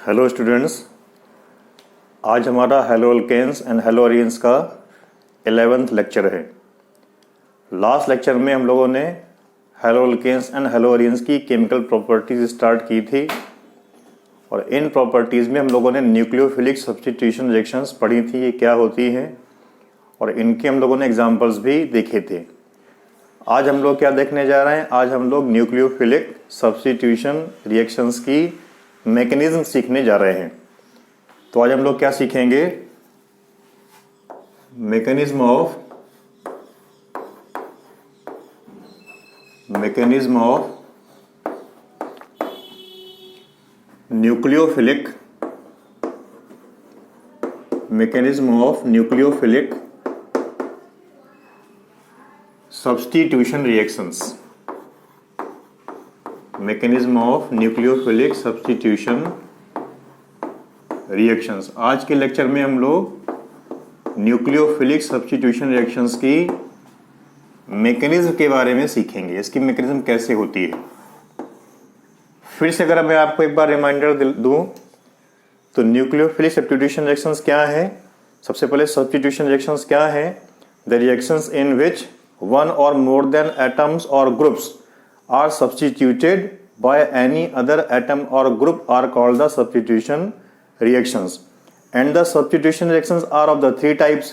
Hello students, आज हमारा haloalkanes and haloarenes का 11th लेक्चर है। लास्ट लेक्चर में हम लोगों ने haloalkanes and haloarenes की केमिकल प्रॉपर्टीज स्टार्ट की थी और इन प्रॉपर्टीज़ में हम लोगों ने न्यूक्लियोफिलिक सब्स्टिट्यूशन रिएक्शंस पढ़ी थी, ये क्या होती हैं और इनके हम लोगों ने एग्जांपल्स भी देखे थे। आज हम लोग क्या देखने जा रहे हैं? आज हम लोग न्यूक्लियोफिलिक सब्स्टिट्यूशन रिएक्शंस की मैकेनिज्म सीखने जा रहे हैं। तो आज हम लोग क्या सीखेंगे? Mechanism of nucleophilic substitution reactions. Mechanism of nucleophilic substitution reactions. आज के लेक्चर में हम लोग न्यूक्लियोफिलिक सब्स्टिट्यूशन रिएक्शंस की मैकेनिज्म के बारे में सीखेंगे। इसकी मैकेनिज्म कैसे होती है। फिर से अगर मैं आपको एक बार रिमाइंडर दूं तो न्यूक्लियोफिलिक सब्स्टिट्यूशन रिएक्शंस क्या है? सबसे पहले सब्स्टिट्यूशन रिएक्शंस क्या है? The reactions in which one और मोर देन एटम्स और groups are substituted by any other atom or group are called the substitution reactions. And the substitution reactions are of the three types.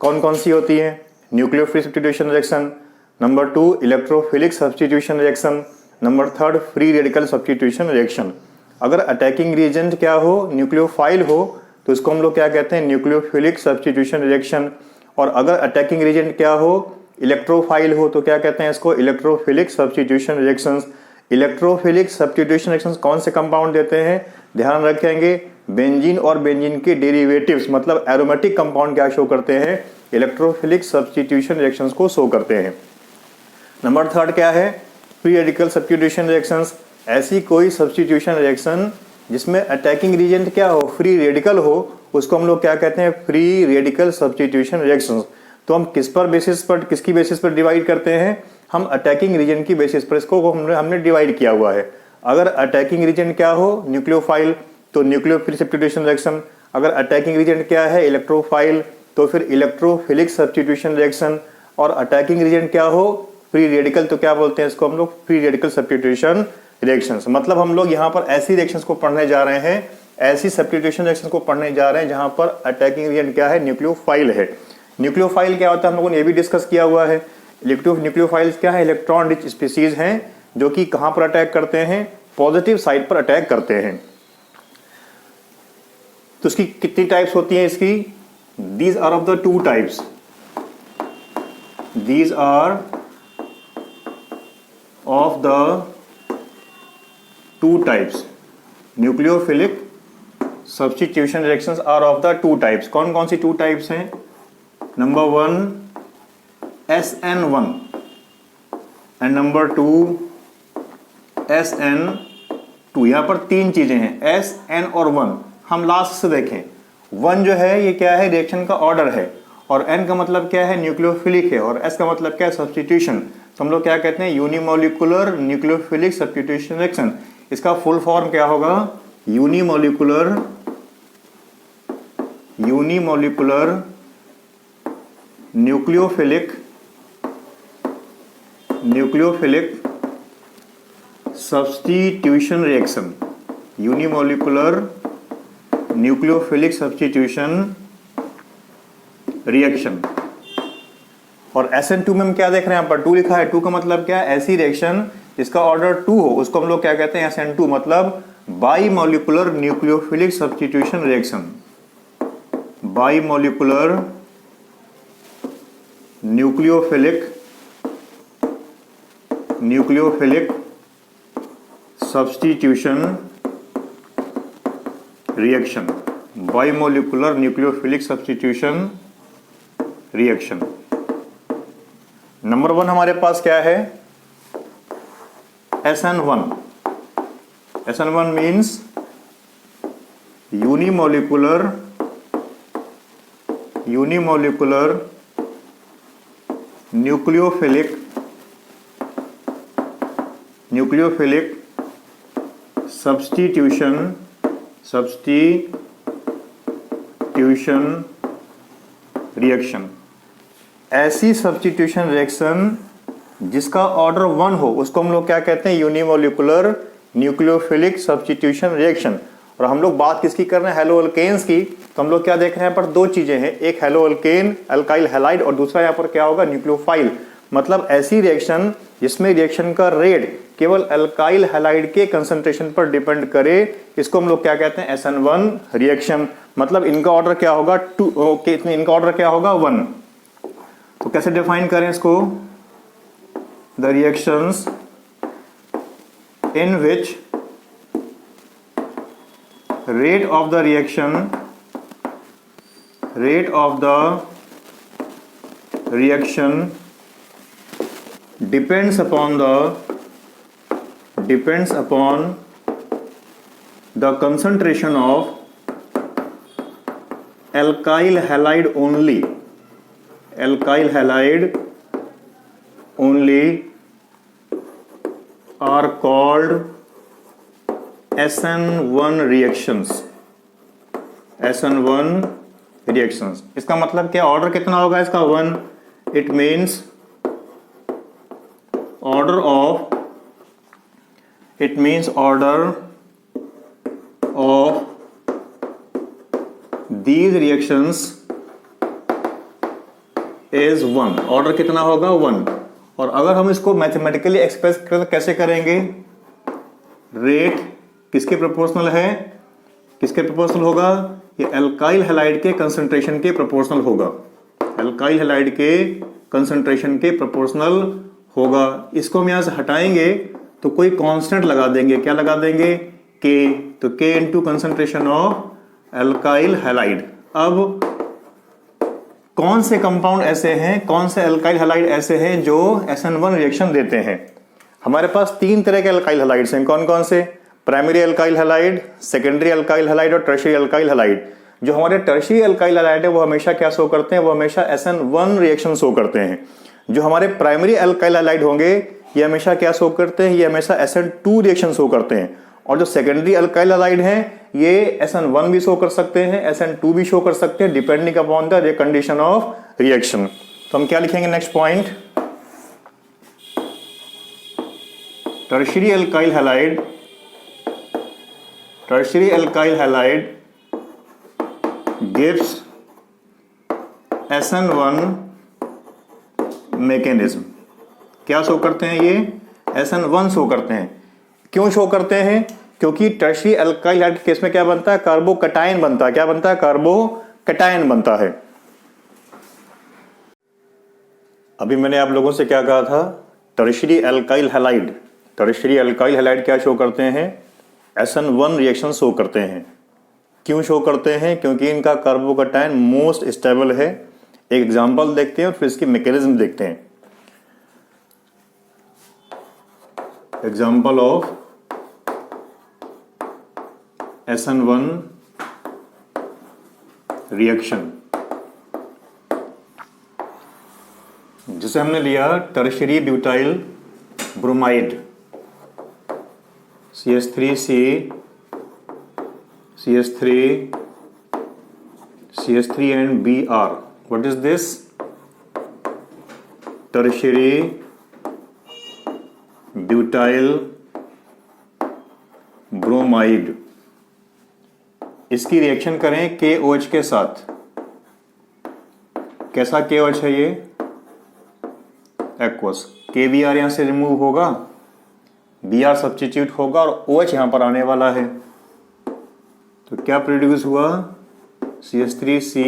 कौन कौन सी होती है? Nucleophilic substitution reaction, number 2 electrophilic substitution reaction, number 3 free radical substitution reaction. अगर attacking reagent क्या हो, nucleophile हो, तो इसको हम लोग क्या कहते हैं? Nucleophilic substitution reaction. और अगर अटैकिंग रिएजेंट क्या हो, इलेक्ट्रोफाइल हो, तो क्या कहते हैं इसको? Electrophilic substitution reactions. Electrophilic substitution reactions कौन से कंपाउंड देते हैं? ध्यान रखेंगे, बेंजीन और बेंजीन के डेरिवेटिव्स मतलब एरोमेटिक कंपाउंड क्या शो करते हैं? इलेक्ट्रोफिलिक सब्स्टिट्यूशन रिएक्शंस को शो करते हैं। नंबर 3 क्या है? Free radical substitution reactions. ऐसी कोई सब्स्टिट्यूशन रिएक्शन जिसमें अटैकिंग रिएजेंट क्या हो, फ्री रेडिकल हो, उसको हम लोग क्या कहते हैं? Free radical substitution reactions. तो हम किसकी बेसिस पर डिवाइड करते हैं? हम अटैकिंग रीजन की बेसिस पर इसको हमने डिवाइड किया हुआ है। अगर अटैकिंग रीजन क्या हो, न्यूक्लियोफाइल, तो न्यूक्लियोफिलिक सब्स्टिट्यूशन रिएक्शन। अगर अटैकिंग रीजन क्या है, इलेक्ट्रोफाइल, तो फिर इलेक्ट्रोफिलिक सब्स्टिट्यूशन रिएक्शन। और अटैकिंग रीजन क्या हो, फ्री रेडिकल, तो क्या बोलते हैं इसको हम लोग? Free radical substitution reactions. मतलब हम लोग यहाँ पर ऐसी रिएक्शंस को पढ़ने जा रहे हैं, ऐसी सब्स्टिट्यूशन रिएक्शंस को पढ़ने जा रहे हैं जहां पर अटैकिंग रीजन क्या है? न्यूक्लियोफाइल है। न्यूक्लियोफाइल क्या होता है हम लोगों ने ये भी डिस्कस किया हुआ है। न्यूक्लियोफाइल्स क्या है? इलेक्ट्रॉन रिच स्पीसीज हैं जो कि कहां पर अटैक करते हैं? पॉजिटिव साइड पर अटैक करते हैं। तो इसकी कितनी टाइप्स होती हैं इसकी? These are of the two types. These are of the two types. Nucleophilic substitution reactions are of the two types. कौन कौन सी टू टाइप्स हैं? Number 1 SN1 and number 2 SN2। यहां पर तीन चीजें हैं, S, N और 1। हम लास्ट से देखें, 1 जो है ये क्या है? रिएक्शन का ऑर्डर है, और N का मतलब क्या है? न्यूक्लियोफिलिक है, और S का मतलब क्या है? सब्स्टिट्यूशन। तो हम लोग क्या कहते हैं? Unimolecular nucleophilic substitution reaction. इसका फुल फॉर्म क्या होगा? Unimolecular nucleophilic substitution reaction. Unimolecular nucleophilic substitution reaction. और SN2 में हम क्या देख रहे हैं? यहाँ पर 2 लिखा है। 2 का मतलब क्या है? ऐसी रिएक्शन जिसका ऑर्डर 2 हो, उसको हम लोग क्या कहते हैं? SN2 मतलब bimolecular nucleophilic substitution reaction. Bimolecular nucleophilic substitution reaction. Bimolecular nucleophilic substitution reaction. Number 1 हमारे पास क्या है? SN1। SN1 means unimolecular nucleophilic substitution substitution reaction, ऐसी सब्स्टिट्यूशन रिएक्शन जिसका ऑर्डर 1 हो उसको हम लोग क्या कहते हैं, यूनिमोलिकुलर न्यूक्लियोफिलिक सब्स्टिट्यूशन रिएक्शन। और हम लोग बात किसकी कर रहे हैं, हेलो अल्केन्स की। तो हम लोग क्या देख रहे हैं, पर दो चीजें हैं, एक हेलो अल्केन अल्काइल हैलाइड और दूसरा यहाँ पर क्या होगा, न्यूक्लियोफाइल। मतलब ऐसी रिएक्शन जिसमें रिएक्शन का रेट केवल अल्काइल हैलाइड के कंसंट्रेशन पर डिपेंड करे, इसको हम लोग क्या कहते हैं, SN1 रिएक्शन। मतलब इनका ऑर्डर क्या होगा, 2, इनका ऑर्डर क्या होगा, 1। तो कैसे डिफाइन करें इसको, the reactions in which rate of the reaction depends upon the concentration of alkyl halide only are called SN1 reactions। इसका मतलब क्या, ऑर्डर कितना होगा इसका, 1। It means order of these reactions is 1। Order कितना होगा, 1। और अगर हम इसको मैथमेटिकली एक्सप्रेस कर कैसे करेंगे, रेट किसके प्रोपोर्शनल है, किसके प्रोपोर्शनल होगा, ये अल्काइल हैलाइड के कंसंट्रेशन के प्रोपोर्शनल होगा, अल्काइल हैलाइड के कंसंट्रेशन के प्रोपोर्शनल होगा। इसको हम यहां से हटाएंगे तो कोई कांस्टेंट लगा देंगे, क्या लगा देंगे, के। तो के into concentration of alkyl halide. अब कौन से कंपाउंड ऐसे हैं, कौन से अल्काइल हैलाइड ऐसे हैं जो SN1 रिएक्शन देते हैं। हमारे पास 3 तरह के अल्काइल हैलाइड्स हैं, कौन कौन से, primary alkyl halide, secondary alkyl halide और टर्शियरी अल्काइल हैलाइड। जो हमारे टर्शियरी अल्काइल हैलाइड है वो हमेशा क्या शो करते हैं, वो हमेशा SN1 रिएक्शन शो करते हैं। जो हमारे प्राइमरी अल्काइल हैलाइड होंगे ये हमेशा क्या शो करते हैं, ये हमेशा SN2 रिएक्शन शो करते हैं। और जो सेकेंडरी अल्काइल हैलाइड हैं ये SN1 भी शो कर सकते हैं, SN2 भी शो कर सकते हैं, depending upon the condition of reaction. तो हम क्या लिखेंगे, next point, tertiary alkyl halide gives SN1 mechanism. क्या शो करते हैं ये, SN1 शो करते हैं। क्यों शो करते हैं, क्योंकि टर्शियरी अल्काइल हैलाइड के केस में क्या बनता है, कार्बोकैटायन बनता है। क्या बनता है, कार्बोकैटायन बनता है। अभी मैंने आप लोगों से क्या कहा था, टर्शियरी अल्काइल हैलाइड क्या शो करते हैं, SN1 रिएक्शन शो करते हैं। क्यों शो करते हैं, क्योंकि इनका कार्बोकैटायन मोस्ट स्टेबल है। एक एग्जांपल देखते हैं और फिर इसकी मैकेनिज्म देखते हैं। एग्जांपल ऑफ SN1 रिएक्शन, जिसे हमने लिया tertiary butyl bromide, CH3C CH3 and Br. What is this? Tertiary butyl bromide. इसकी रिएक्शन करें KOH के साथ। कैसा KOH है ये, एक्वस। KBr यहां से रिमूव होगा, Br सब्स्टिट्यूट होगा और OH यहां पर आने वाला है। तो क्या प्रोड्यूस हुआ, CH3C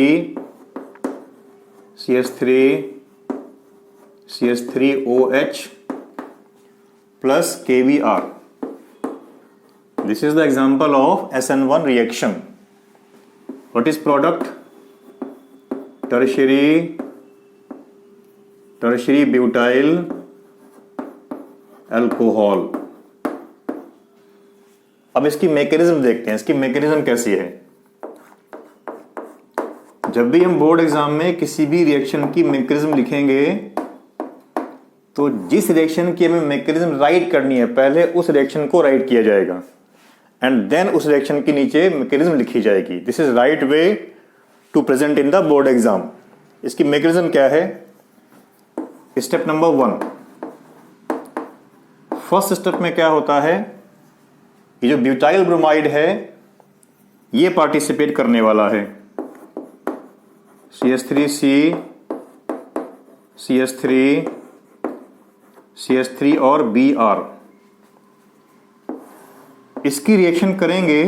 CH3OH plus KBr. This is the example of SN1 reaction. What is product? Tertiary butyl alcohol. अब इसकी मैकेनिज्म देखते हैं, इसकी मैकेनिज्म कैसी है। जब भी हम बोर्ड एग्जाम में किसी भी रिएक्शन की मैकेनिज्म लिखेंगे तो जिस रिएक्शन की हमें मैकेनिज्म राइट करनी है पहले उस रिएक्शन को राइट किया जाएगा। एंड देन उस रिएक्शन के नीचे मैकेनिज्म लिखी जाएगी। This is right way to present in the board exam. इसकी मैकेनिज्म क्या है? स्टेप नंबर 1, फर्स्ट स्टेप में क्या होता है, ये जो ब्यूटाइल ब्रोमाइड है ये पार्टिसिपेट करने वाला है, CH3C CH3 CH3 और Br, इसकी रिएक्शन करेंगे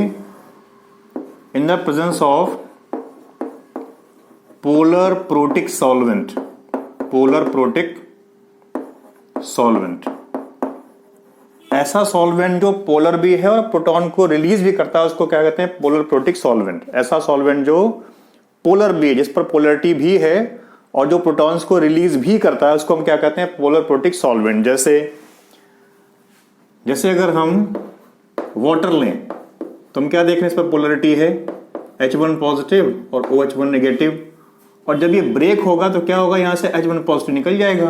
in the presence of polar protic solvent. Polar protic solvent, ऐसा सॉल्वेंट जो पोलर भी है और प्रोटॉन को रिलीज भी करता है, उसको क्या कहते हैं? Polar protic solvent. ऐसा सॉल्वेंट जो पोलर भी है, जिस पर पोलरिटी भी है और जो प्रोटॉन्स को रिलीज भी करता है, उसको हम क्या कहते हैं? Polar protic solvent. जैसे अगर हम वाटर लें तो हम क्या देख रहे हैं? इस पर पोलरिटी है H1 पॉजिटिव और OH1 नेगेटिव, और जब ये ब्रेक होगा तो क्या होगा? यहां से H1 पॉजिटिव निकल जाएगा।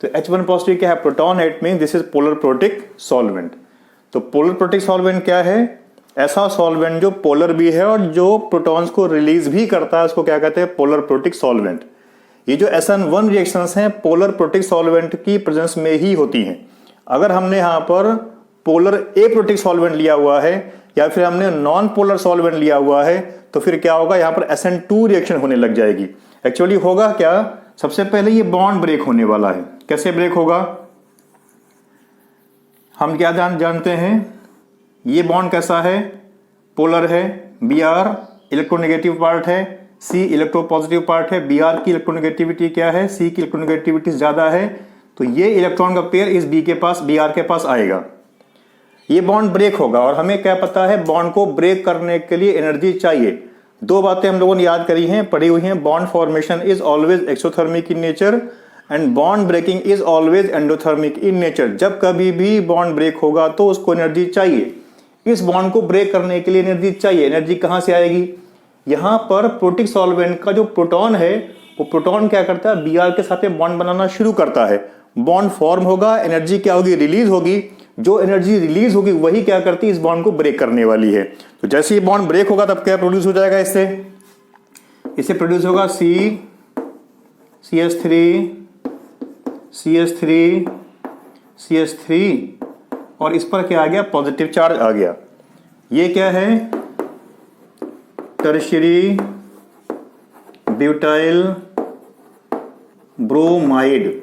तो H1 पॉजिटिव क्या है? प्रोटॉन है। It mean this is polar protic solvent. तो पोलर प्रोटिक सॉल्वेंट क्या है? ऐसा सॉल्वेंट जो पोलर भी है और जो प्रोटॉन्स को रिलीज भी करता है, उसको क्या कहते हैं? Polar protic solvent. ये जो SN1 रिएक्शंस हैं पोलर प्रोटिक सॉल्वेंट की प्रेजेंस में ही होती हैं। अगर हमने यहाँ पर पोलर एप्रोटिक सॉल्वेंट लिया हुआ है या फिर हमने नॉन पोलर सॉल्वेंट लिया हुआ है तो फिर क्या होगा? यहाँ पर SN2 रिएक्शन होने लग जाएगी। एक्चुअली होगा क्या? सबसे पहले ये बॉन्ड ब्रेक होने वाला है। कैसे ब्रेक होगा? हम क्या जानते हैं? ये बॉन्ड कैसा है? पोलर है। Br इलेक्ट्रोनेगेटिव पार्ट है, C इलेक्ट्रोपॉजिटिव पार्ट है। Br की इलेक्ट्रोनेगेटिविटी क्या है? C की इलेक्ट्रोनेगेटिविटी ज्यादा है, तो ये इलेक्ट्रॉन का पेयर इस Br के पास आएगा। ये बॉन्ड ब्रेक होगा और हमें क्या पता है? बॉन्ड को ब्रेक करने के लिए एनर्जी चाहिए। दो बातें हम लोगों ने याद करी हैं, पढ़ी हुई हैं। Bond formation is always exothermic in nature and bond breaking is always endothermic in nature. जब कभी भी बॉन्ड ब्रेक होगा तो उसको एनर्जी चाहिए। इस बॉन्ड को ब्रेक करने के लिए एनर्जी चाहिए। एनर्जी कहां से आएगी? यहां पर प्रोटिक सॉल्वेंट का जो प्रोटॉन है वो प्रोटॉन क्या करता है? Br के साथ बॉन्ड बनाना शुरू करता है। बॉन्ड फॉर्म होगा, एनर्जी क्या होगी? रिलीज होगी। जो एनर्जी रिलीज होगी वही क्या करती है? इस बॉन्ड को ब्रेक करने वाली है। तो जैसे ही बॉन्ड ब्रेक होगा तब क्या प्रोड्यूस हो जाएगा? इससे प्रोड्यूस होगा CH3 और इस पर क्या आ गया? पॉजिटिव चार्ज आ गया। ये क्या है? Tertiary butyl bromide.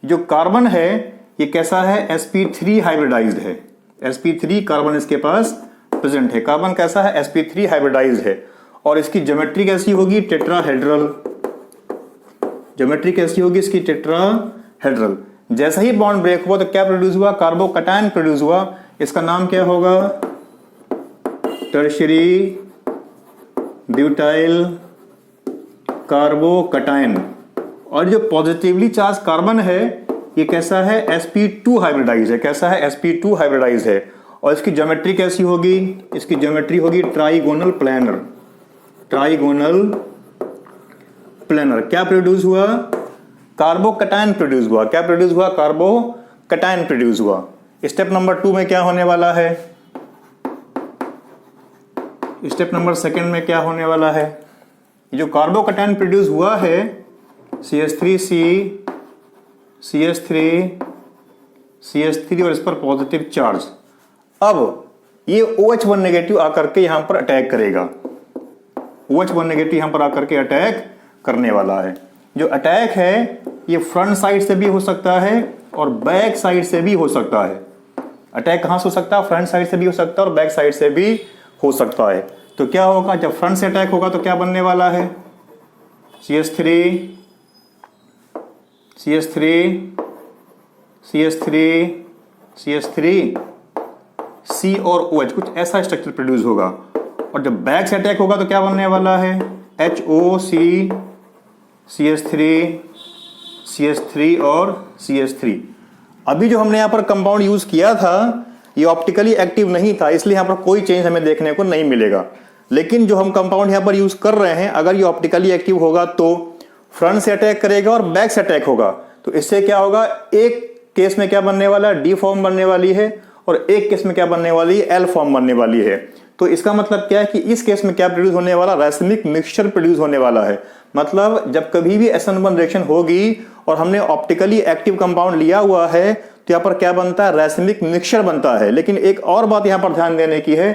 जो कार्बन है ये कैसा है? sp3 हाइब्रिडाइज्ड है। sp3 कार्बन इसके पास प्रेजेंट है। कार्बन कैसा है? sp3 हाइब्रिडाइज्ड है और इसकी ज्योमेट्री कैसी होगी? टेट्राहेड्रल। ज्योमेट्री कैसी होगी इसकी? टेट्राहेड्रल। जैसा ही बॉन्ड ब्रेक हुआ तो क्या प्रोड्यूस हुआ? कार्बोकैटायन प्रोड्यूस हुआ। इसका नाम क्या होगा? Tertiary butyl carbocation. और जो पॉजिटिवली चार्ज कार्बन है ये कैसा है? sp2 हाइब्रिडाइज है। कैसा है? sp2 हाइब्रिडाइज है। और इसकी ज्योमेट्री कैसी होगी? इसकी ज्योमेट्री होगी ट्राइगोनल प्लेनर। Trigonal planar. क्या प्रोड्यूस हुआ? कार्बोकैटायन प्रोड्यूस हुआ। क्या प्रोड्यूस हुआ? कार्बोकैटायन प्रोड्यूस हुआ। स्टेप नंबर 2 में क्या होने वाला है? स्टेप नंबर 2 में क्या होने वाला है? जो कार्बोकैटायन प्रोड्यूस हुआ है CH3 और इस पर पॉजिटिव चार्ज, अब ये OH1 नेगेटिव आकर के यहां पर अटैक करेगा। OH1 नेगेटिव यहां पर आकर के अटैक करने वाला है। जो अटैक है ये फ्रंट साइड से भी हो सकता है और बैक साइड से भी हो सकता है। अटैक कहां से हो सकता है? फ्रंट साइड से भी हो सकता है और बैक साइड से भी हो सकता है। तो क्या होगा? जब फ्रंट से अटैक होगा तो क्या बनने वाला है? CH3 C और OH, कुछ ऐसा स्ट्रक्चर प्रोड्यूस होगा। और जब बैक से अटैक होगा तो क्या बनने वाला है? HOC CH3 और CH3। अभी जो हमने यहां पर कंपाउंड यूज किया था ये ऑप्टिकली एक्टिव नहीं था, इसलिए यहां पर कोई चेंज हमें देखने को नहीं मिलेगा। लेकिन जो हम कंपाउंड यहां पर यूज कर रहे हैं अगर ये ऑप्टिकली एक्टिव होगा तो फ्रंट से अटैक करेगा और बैक से अटैक होगा। तो इससे क्या होगा? एक केस में क्या बनने वाला है? डी फॉर्म बनने वाली है और एक केस में क्या बनने वाली है, एल फॉर्म बनने वाली है। तो इसका मतलब क्या है कि इस केस में क्या प्रोड्यूस होने वाला, रासायनिक मिक्सचर प्रोड्यूस होने वाला है। मतलब जब कभी भी SN1 रिएक्शन होगी और हमने ऑप्टिकली एक्टिव कंपाउंड लिया हुआ है तो यहाँ पर क्या बनता है, रासायनिक मिक्सचर बनता है। लेकिन एक और बात यहाँ पर ध्यान देने की है,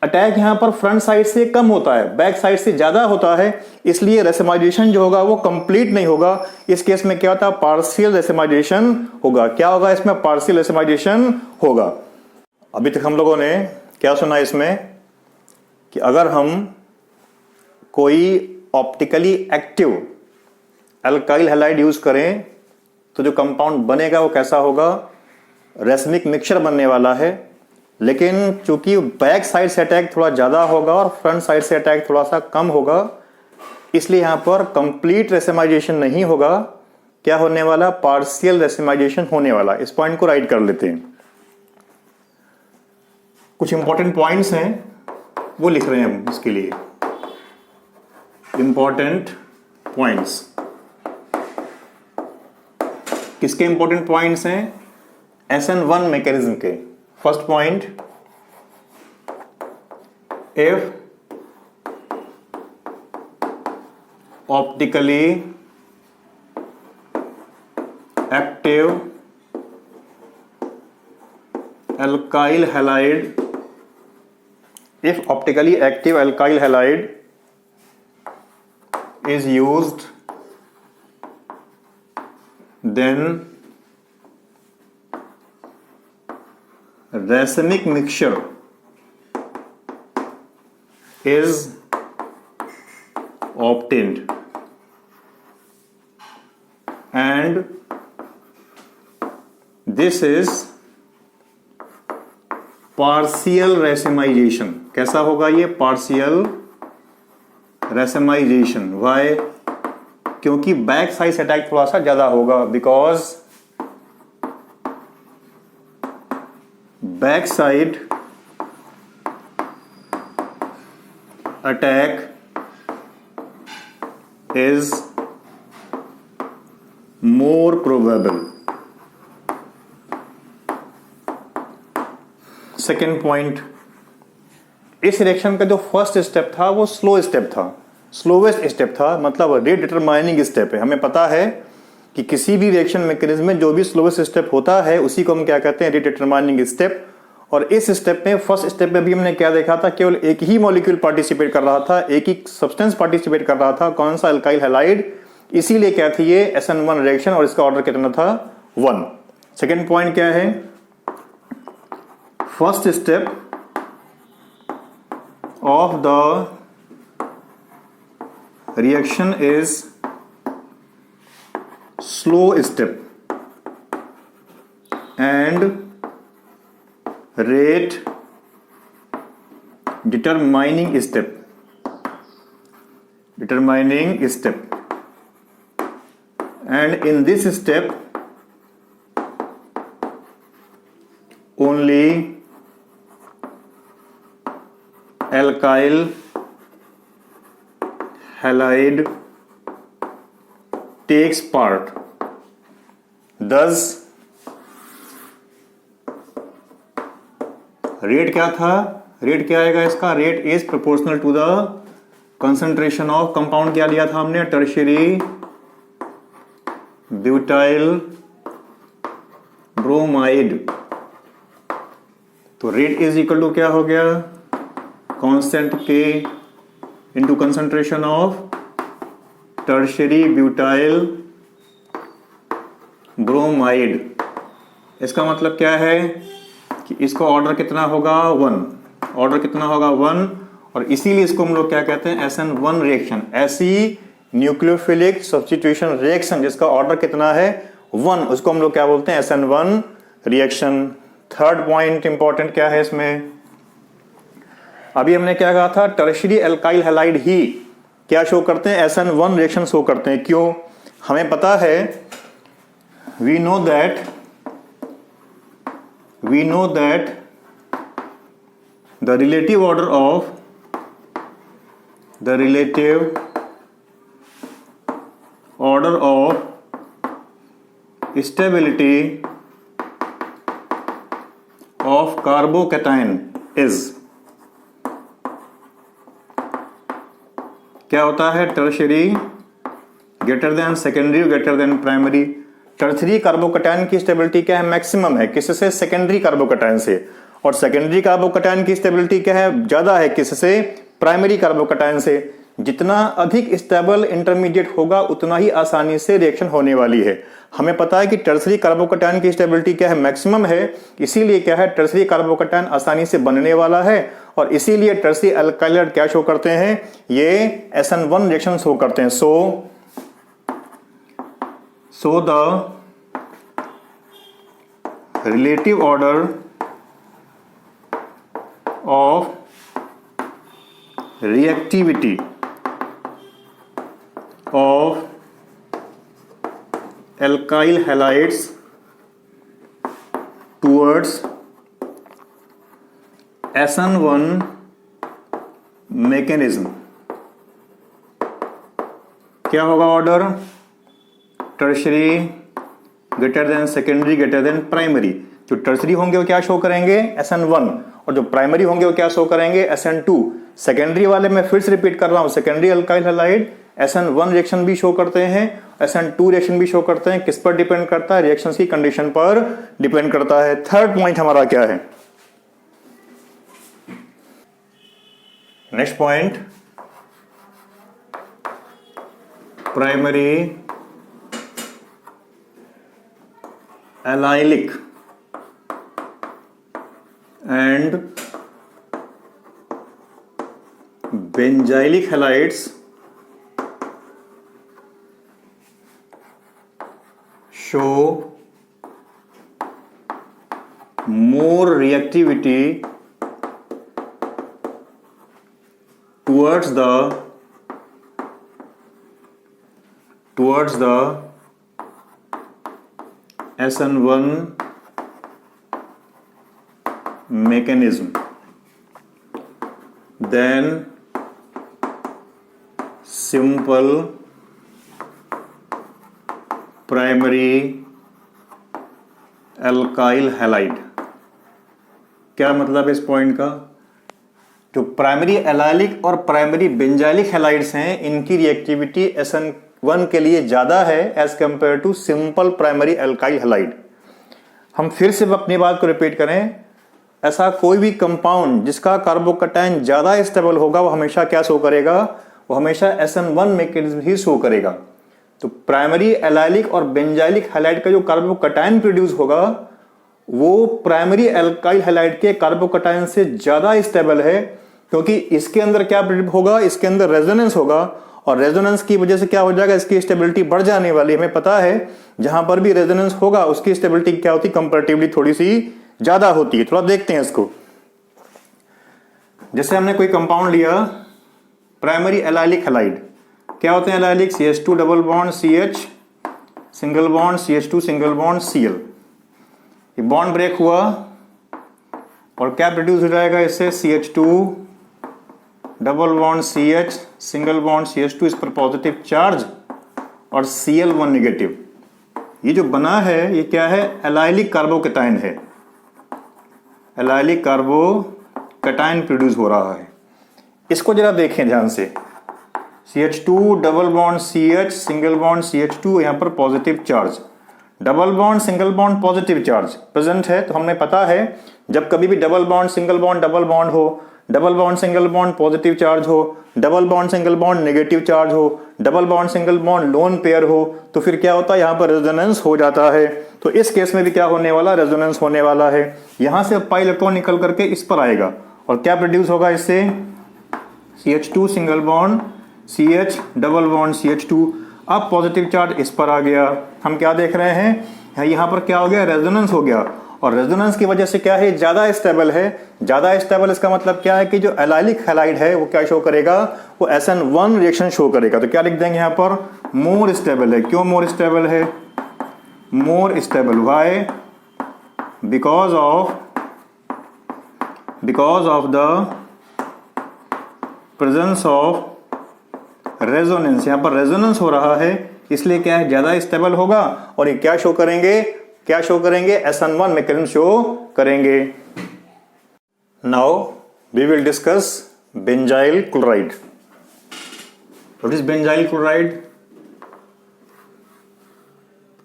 अटैक यहाँ पर फ्रंट साइड से कम होता है, बैक साइड से ज्यादा होता है, इसलिए रेसिमाइजेशन जो होगा वो कंप्लीट नहीं होगा। इस केस में क्या होता है, पार्शियल रेसिमाइजेशन होगा। क्या होगा इसमें, पार्शियल रेसिमाइजेशन होगा। अभी तक हम लोगों ने क्या सुना इसमें कि अगर हम कोई optically active alkyl halide use करें तो जो कंपाउंड बनेगा वो कैसा होगा, रासायनिक मिक्सचर बनने वाला है। लेकिन चूंकि बैक साइड से अटैक थोड़ा ज्यादा होगा और फ्रंट साइड से अटैक थोड़ा सा कम होगा, इसलिए यहां पर कंप्लीट रेसिमाइजेशन नहीं होगा। क्या होने वाला, पार्शियल रेसिमाइजेशन होने वाला। इस पॉइंट को राइट कर लेते हैं। कुछ इंपॉर्टेंट पॉइंट्स हैं वो लिख रहे हैं हम इसके लिए, इंपॉर्टेंट पॉइंट्स। किसके इंपॉर्टेंट पॉइंट्स हैं, SN1 मैकेनिज्म के। First point, if optically active alkyl halide, if optically active alkyl halide is used, then racemic mixture is obtained and this is partial racemisation. कैसा होगा ये, पार्शियल रेसिमाइजेशन। वाई, क्योंकि back side से attack थोड़ा सा ज्यादा होगा, because back side attack is more probable. Second point, इस रिएक्शन का जो फर्स्ट स्टेप था वो स्लो स्टेप था, स्लोवेस्ट स्टेप था, मतलब रीडिटरमाइनिंग स्टेप है। हमें पता है कि किसी भी रिएक्शन मैकेनिज्म में जो भी स्लोवेस्ट स्टेप होता है उसी को हम क्या कहते हैं, रीडिटरमाइनिंग स्टेप। और इस स्टेप में, फर्स्ट स्टेप में भी हमने क्या देखा था, केवल एक ही मॉलिक्यूल पार्टिसिपेट कर रहा था, एक ही सब्सटेंस पार्टिसिपेट कर रहा था। कौन सा, अल्काइल हैलाइड। इसीलिए क्या थी ये SN1 रिएक्शन और इसका ऑर्डर कितना था, 1। सेकेंड पॉइंट क्या है, first step of the reaction is slow step and rate determining step and in this step only alkyl halide takes part. Thus rate क्या था, रेट क्या आएगा इसका, rate is proportional to the concentration of compound. क्या लिया था हमने, tertiary butyl bromide. तो रेट इज इक्वल टू क्या हो गया, constant K into concentration of tertiary butyl bromide. इसका मतलब क्या है कि इसका ऑर्डर कितना होगा, 1। ऑर्डर कितना होगा, 1। और इसीलिए इसको हम लोग क्या कहते हैं, SN1 रिएक्शन। ऐसी न्यूक्लियोफिलिक सब्स्टिट्यूशन रिएक्शन जिसका ऑर्डर कितना है, 1, उसको हम लोग क्या बोलते हैं, SN1 reaction. Third point important क्या है इसमें, अभी हमने क्या कहा था, टर्शियरी अल्काइल हैलाइड ही क्या शो करते हैं, SN1 रिएक्शन शो करते हैं। क्यों, हमें पता है, we know that the relative order of stability carbocation is, क्या होता है, tertiary greater than secondary, greater than primary. Tertiary carbocation की स्टेबिलिटी क्या है, मैक्सिमम है, किससे, सेकेंडरी कार्बोकैटायन से। और सेकेंडरी कार्बोकैटायन की स्टेबिलिटी क्या है, ज्यादा है, किससे, प्राइमरी कार्बोकैटायन से। जितना अधिक स्टेबल इंटरमीडिएट होगा उतना ही आसानी से रिएक्शन होने वाली है। हमें पता है कि टर्शियरी कार्बोकैटायन की स्टेबिलिटी क्या है, मैक्सिमम है, इसीलिए क्या है, टर्शियरी कार्बोकैटायन आसानी से बनने वाला है और इसीलिए टर्शियरी अल्काइल हाइड्राइड क्या शो करते हैं, ये SN1 रिएक्शन शो करते हैं। So the relative order of reactivity of alkyl halides towards SN1 mechanism, क्या होगा order, tertiary greater than secondary greater than primary. जो टर्शियरी होंगे वो क्या शो करेंगे, SN1, और जो प्राइमरी होंगे वो क्या शो करेंगे, SN2। सेकेंडरी वाले में फिर से रिपीट कर रहा हूं, secondary alkyl halide SN1 reaction भी शो करते हैं, SN2 रिएक्शन भी शो करते हैं। किस पर डिपेंड करता है, रिएक्शन की कंडीशन पर डिपेंड करता है। थर्ड पॉइंट हमारा क्या है, next point, primary allylic and benzylic halides show more reactivity towards the SN1 mechanism than simple primary alkyl halide। क्या मतलब है इस पॉइंट का, जो प्राइमरी एलाइलिक और प्राइमरी बेंजाइलिक हैलाइड्स हैं इनकी रिएक्टिविटी SN1 के लिए ज्यादा है as compare to simple primary alkyl halide. हम फिर से अपनी बात को रिपीट करें, ऐसा कोई भी कंपाउंड जिसका कार्बोकैटायन ज्यादा स्टेबल होगा वो हमेशा क्या शो करेगा, वो हमेशा SN1 मैकेनिज्म ही शो करेगा। तो प्राइमरी एलाइलिक और बेंजाइलिक हैलाइड का जो कार्बोकैटायन प्रोड्यूस होगा वो प्राइमरी एल्काइल हैलाइड के कार्बोकैटायन से ज्यादा स्टेबल है, क्योंकि इसके अंदर क्या होगा, इसके अंदर रेजोनेंस होगा और रेजोनेंस की वजह से क्या हो जाएगा, इसकी स्टेबिलिटी बढ़ जाने वाली। हमें पता है जहां पर भी रेजोनेंस होगा उसकी स्टेबिलिटी क्या होती है, कंपैरेटिवली थोड़ी सी ज्यादा होती है। थोड़ा देखते हैं इसको, जैसे हमने कोई कंपाउंड लिया प्राइमरी एलाइलिक हैलाइड, क्या होते हैं allylic, CH2 double bond CH single bond CH2 single bond Cl। ये बॉन्ड ब्रेक हुआ और क्या प्रोड्यूस हो जाएगा इससे, CH2 double bond CH single bond CH2, इस पर पॉजिटिव चार्ज और Cl1 नेगेटिव। ये जो बना है ये क्या है, एलाइलिक कार्बोकैटायन है, एलाइलिक कार्बोकैटायन प्रोड्यूस हो रहा है। इसको जरा देखें ध्यान से, CH2 double bond CH single bond CH2, यहां पर positive charge, double bond single bond positive charge present है। तो हमने पता है जब कभी भी डबल बॉन्ड सिंगल बॉन्ड हो, double bond single bond positive charge हो, double bond single bond negative charge हो, double bond single bond lone pair हो, तो फिर क्या होता है, यहां पर रेजोनेंस हो जाता है। तो इस केस में भी क्या होने वाला, रेजोनेंस होने वाला है। यहां से पाई इलेक्ट्रॉन निकल करके इस पर आएगा और क्या प्रोड्यूस होगा इससे, CH2 single bond CH double bond CH2। अब पॉजिटिव चार्ज इस पर आ गया, हम क्या देख रहे हैं, यहां पर क्या हो गया, रेजोनेंस हो गया। और रेजोनेंस की वजह से क्या है, ज्यादा स्टेबल है। ज्यादा स्टेबल इसका मतलब क्या है कि जो एलाइलिक हैलाइड है वो क्या शो करेगा, वो SN1 रिएक्शन शो करेगा। तो क्या लिख देंगे यहां पर, मोर स्टेबल है। क्यों मोर स्टेबल है, more stable, why, because of the presence of resonance. यहां पर रेजोनेंस हो रहा है इसलिए क्या है, ज्यादा स्टेबल होगा और ये क्या शो करेंगे, SN1 मैकेनिज्म शो करेंगे। Now we will discuss benzyl chloride. What is benzyl chloride?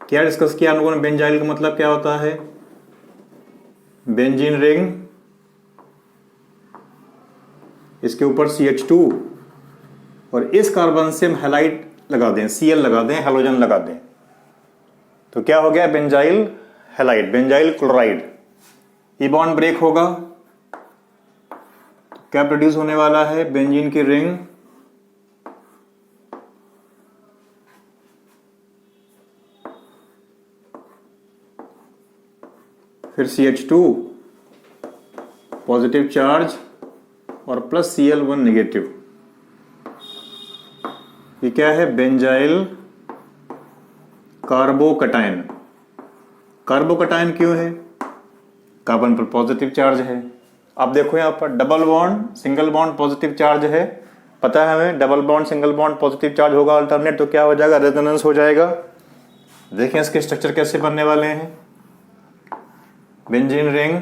क्या डिस्कस किया हम लोगों ने? बेंजाइल का मतलब क्या होता है? बेंजीन रिंग, इसके ऊपर CH2 और इस कार्बन से हम हैलाइड लगा दें, Cl लगा दें, हैलोजन लगा दें, तो क्या हो गया? Benzyl halide, benzyl chloride. ये बॉन्ड ब्रेक होगा, क्या प्रोड्यूस होने वाला है? बेंजीन की रिंग, फिर CH2 पॉजिटिव चार्ज और प्लस Cl1 नेगेटिव। ये क्या है? Benzyl carbocation. कार्बोकटायन क्यों है? कार्बन पर पॉजिटिव चार्ज है। आप देखो यहां पर double bond, single bond, positive charge है। पता है हमें double bond, single bond, positive charge होगा अल्टरनेट, तो क्या हो जाएगा? रेजोनेंस हो जाएगा। देखें इसके स्ट्रक्चर कैसे बनने वाले हैं। Benzene ring,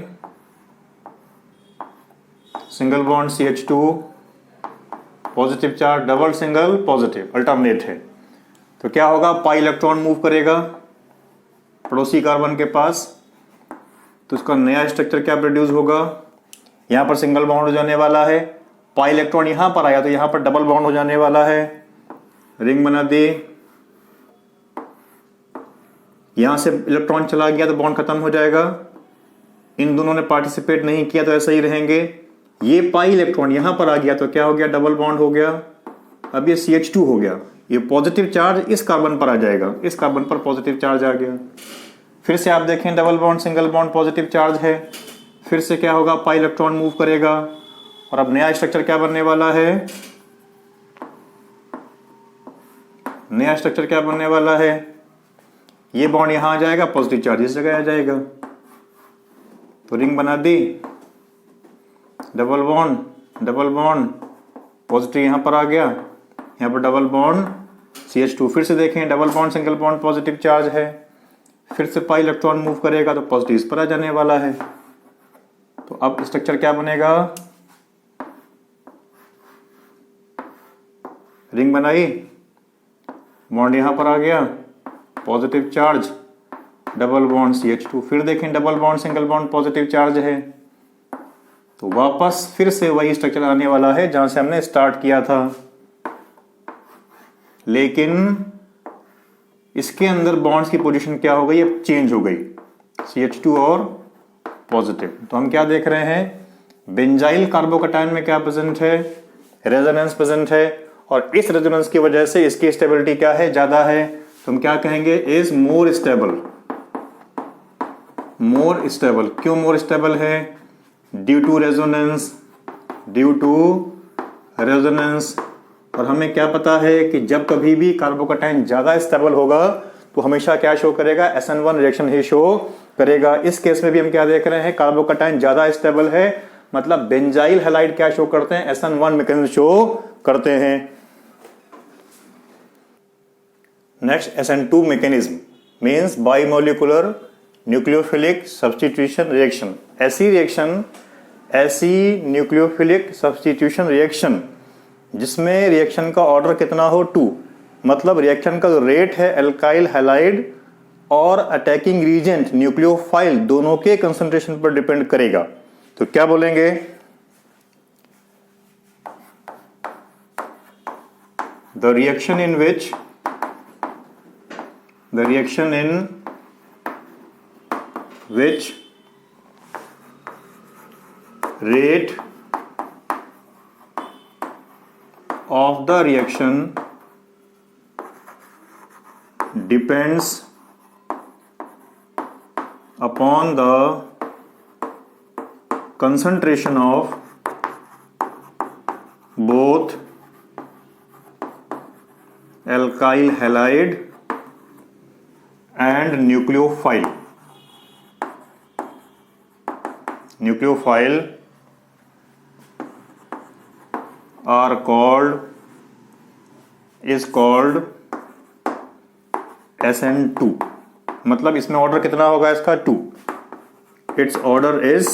single bond CH2, positive charge, double single positive, alternate है। तो क्या होगा? पाई इलेक्ट्रॉन मूव करेगा पड़ोसी कार्बन के पास, तो उसका नया स्ट्रक्चर क्या प्रोड्यूस होगा? यहां पर सिंगल बॉन्ड हो जाने वाला है, पाई इलेक्ट्रॉन यहां पर आया तो यहां पर डबल बॉन्ड हो जाने वाला है, रिंग बना दी। यहां से इलेक्ट्रॉन चला गया तो बॉन्ड खत्म हो जाएगा। इन दोनों ने पार्टिसिपेट नहीं किया तो ऐसा ही रहेंगे। ये पाई इलेक्ट्रॉन यहां पर आ गया तो क्या हो गया? डबल बॉन्ड हो गया। अब ये CH2 हो गया, ये पॉजिटिव चार्ज इस कार्बन पर आ जाएगा, इस कार्बन पर पॉजिटिव चार्ज आ गया। फिर से आप देखें double bond, single bond, positive charge है, फिर से क्या होगा? पाई इलेक्ट्रॉन मूव करेगा और अब नया स्ट्रक्चर क्या बनने वाला है? नया स्ट्रक्चर क्या बनने वाला है? ये बॉन्ड यहां आ जाएगा, पॉजिटिव चार्ज इस जगह आ जाएगा, तो रिंग बना दी। डबल बॉन्ड, पॉजिटिव यहां पर आ गया, यहां पर डबल बॉन्ड CH2। फिर से देखें double bond, single bond, positive charge है, फिर से पाई इलेक्ट्रॉन मूव करेगा तो पॉजिटिव इस पर आ जाने वाला है। तो अब स्ट्रक्चर क्या बनेगा? रिंग बनाई, बॉन्ड यहां पर आ गया, positive charge, double bond CH2। फिर देखें double bond, single bond, positive charge है, तो वापस फिर से वही स्ट्रक्चर आने वाला है जहां से हमने स्टार्ट किया था, लेकिन इसके अंदर बॉन्ड्स की पोजीशन क्या हो गई? अब चेंज हो गई, CH2 और पॉजिटिव। तो हम क्या देख रहे हैं? बेंजाइल कार्बोकटायन में क्या प्रेजेंट है? रेजोनेंस प्रेजेंट है, और इस रेजोनेंस की वजह से इसकी स्टेबिलिटी क्या है? ज्यादा है। तो हम क्या कहेंगे? Is more stable. More stable, क्यों मोर स्टेबल है? Due to resonance. और हमें क्या पता है कि जब कभी भी कार्बोकटायन ज्यादा स्टेबल होगा तो हमेशा क्या शो करेगा? SN1 रिएक्शन ही शो करेगा। इस केस में भी हम क्या देख रहे हैं? कार्बोकटायन ज्यादा स्टेबल है, मतलब बेंजाइल हैलाइड क्या शो करते हैं? SN1 मैकेनिज्म शो करते हैं। Next SN2 mechanism means bimolecular nucleophilic substitution reaction. ऐसी न्यूक्लियोफिलिक सब्स्टिट्यूशन रिएक्शन जिसमें रिएक्शन का ऑर्डर कितना हो? 2, मतलब रिएक्शन का जो रेट है एल्काइल हैलाइड और अटैकिंग रीजेंट न्यूक्लियोफाइल दोनों के कंसंट्रेशन पर डिपेंड करेगा। तो क्या बोलेंगे? The reaction in which rate of the reaction depends upon the concentration of both alkyl halide and nucleophile is called SN2। मतलब इसमें ऑर्डर कितना होगा इसका? 2। इट्स ऑर्डर इज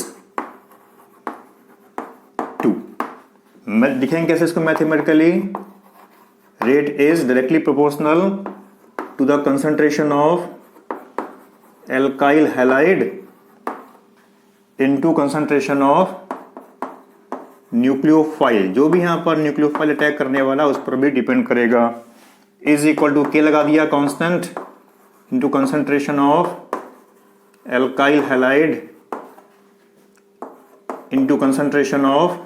लिखेंगे कैसे इसको मैथमेटिकली? Rate is directly proportional to the concentration of alkyl halide into concentration of nucleophile. जो भी यहां पर न्यूक्लियोफाइल अटैक करने वाला उस पर भी डिपेंड करेगा। इज इक्वल टू के लगा दिया constant into concentration of alkyl halide into concentration of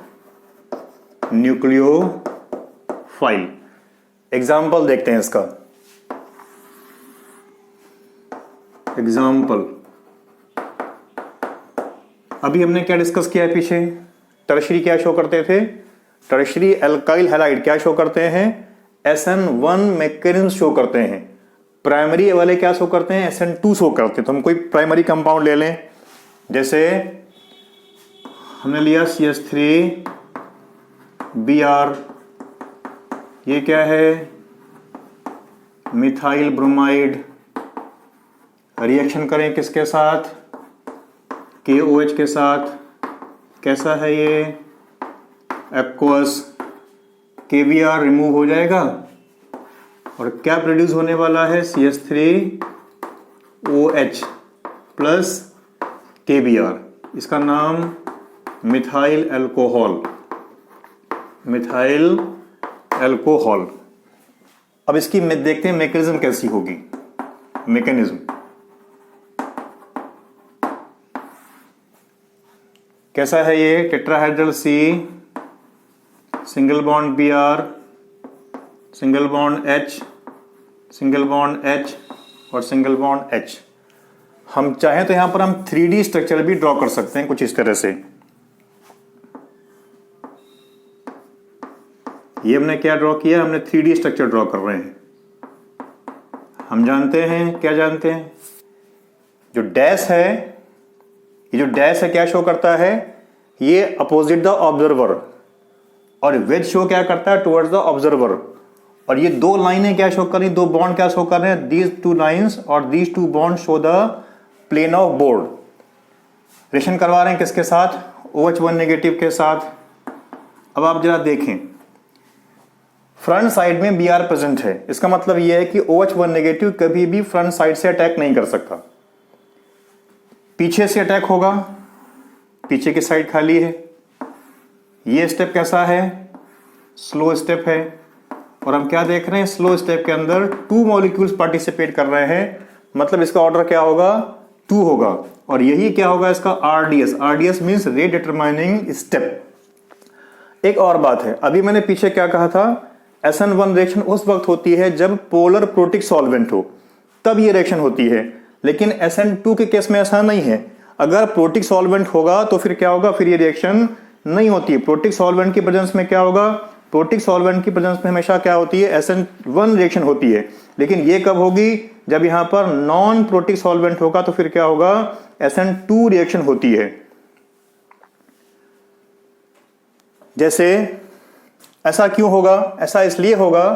nucleophile. Example देखते हैं इसका। एग्जाम्पल अभी हमने क्या डिस्कस किया है पीछे? टर्शरी क्या शो करते थे? टर्शरी एल्काइल हैलाइड क्या शो करते हैं? SN1 मैकेनिज्म शो करते हैं। प्राइमरी वाले क्या शो करते हैं? SN2 शो करते हैं। तो हम कोई प्राइमरी कंपाउंड ले लें, जैसे हमने लिया CH3Br, ये क्या है? Methyl bromide. रिएक्शन करें किसके साथ? KOH के साथ। कैसा है ये? एक्वस। KBr रिमूव हो जाएगा और क्या प्रोड्यूस होने वाला है? CH3OH plus KBr। इसका नाम मिथाइल अल्कोहल। Methyl alcohol. अब इसकी देखते हैं मैकेनिज्म कैसी होगी। मैकेनिज्म कैसा है ये? Tetrahedral C, single bond Br, single bond H, single bond H और सिंगल बॉन्ड H। हम चाहें तो यहां पर हम 3D स्ट्रक्चर भी ड्रॉ कर सकते हैं कुछ इस तरह से। ये हमने क्या ड्रॉ किया? हमने 3D स्ट्रक्चर ड्रॉ कर रहे हैं। हम जानते हैं, क्या जानते हैं? जो डैश है, ये जो डैश है क्या शो करता है? ये अपोजिट द ऑब्जर्वर, और वेज शो क्या करता है? Towards the observer. और ये दो लाइनें क्या शो कर रही? दो बॉन्ड क्या शो कर रहे हैं? दीज टू लाइंस और these two bond show the plane of board. Reaction करवा रहे हैं किसके साथ? OH1 नेगेटिव के साथ। अब आप जरा देखें, फ्रंट साइड में Br प्रेजेंट है। इसका मतलब यह है कि OH1 नेगेटिव कभी भी फ्रंट साइड से अटैक नहीं कर सकता, पीछे से अटैक होगा। पीछे की साइड खाली है। ये स्टेप कैसा है? स्लो स्टेप है। और हम क्या देख रहे हैं? स्लो स्टेप के अंदर 2 मॉलिक्यूल्स पार्टिसिपेट कर रहे हैं, मतलब इसका ऑर्डर क्या होगा? 2 होगा। और यही क्या होगा इसका? RDS। RDS means rate determining step. एक और बात है, अभी मैंने पीछे क्या कहा था? SN1 रिएक्शन उस वक्त होती है जब पोलर प्रोटिक सॉल्वेंट हो, तब ये रिएक्शन होती है। लेकिन SN2 के केस में ऐसा नहीं है। अगर प्रोटिक सॉल्वेंट होगा तो फिर क्या होगा? फिर ये रिएक्शन नहीं होती है। प्रोटिक सॉल्वेंट की प्रेजेंस में क्या होगा? प्रोटिक सॉल्वेंट की प्रेजेंस में हमेशा क्या होती है? SN1 रिएक्शन होती है। लेकिन ये कब होगी? जब यहां पर नॉन प्रोटिक सॉल्वेंट होगा तो फिर क्या होगा? SN2 रिएक्शन होती है। जैसे ऐसा क्यों होगा? ऐसा इसलिए होगा